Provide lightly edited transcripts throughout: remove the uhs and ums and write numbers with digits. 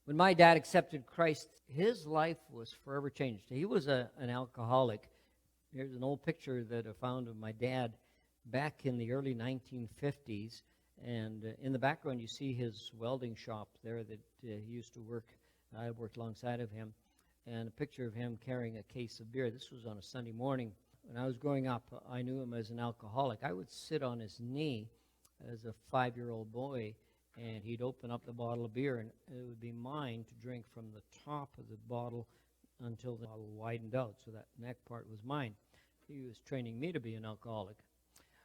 When my dad accepted Christ, his life was forever changed. He was an alcoholic. Here's an old picture that I found of my dad back in the early 1950s. And in the background, you see his welding shop there that he used to work. I worked alongside of him. And a picture of him carrying a case of beer. This was on a Sunday morning. When I was growing up, I knew him as an alcoholic. I would sit on his knee as a 5-year-old boy, and he'd open up the bottle of beer, and it would be mine to drink from the top of the bottle until the bottle widened out, so that neck part was mine. He was training me to be an alcoholic.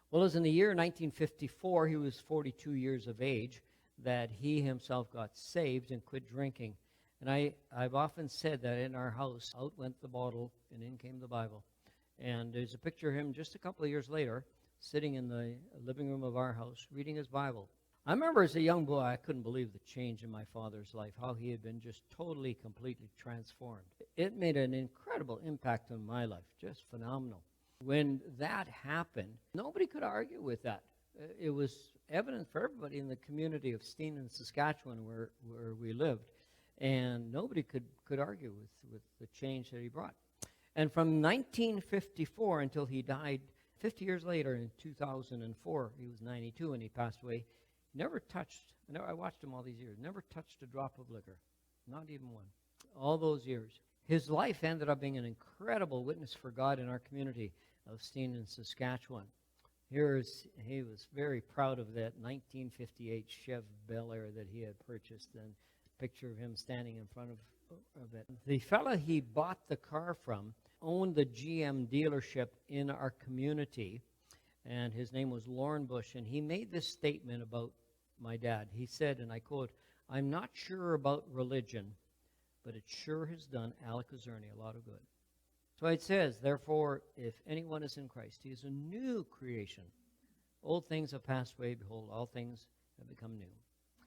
Well, it was in the year 1954, he was 42 years of age, that he himself got saved and quit drinking. And I've often said that in our house, out went the bottle and in came the Bible. And there's a picture of him just a couple of years later, sitting in the living room of our house, reading his Bible. I remember as a young boy, I couldn't believe the change in my father's life, how he had been just totally, completely transformed. It made an incredible impact on my life, just phenomenal. When that happened, nobody could argue with that. It was evident for everybody in the community of Teulon, Saskatchewan, where we lived. And nobody could argue with the change that he brought. And from 1954 until he died 50 years later in 2004, he was 92 and he passed away, never touched, I watched him all these years, never touched a drop of liquor, not even one, all those years. His life ended up being an incredible witness for God in our community of Teulon, Saskatchewan. He was very proud of that 1958 Chev Bel Air that he had purchased, and picture of him standing in front of it. The fella he bought the car from owned the GM dealership in our community, and his name was Lauren Bush, and he made this statement about my dad. He said, and I quote, "I'm not sure about religion, but it sure has done Alec Azerny a lot of good." So it says, "Therefore, if anyone is in Christ, he is a new creation. Old things have passed away, behold, all things have become new."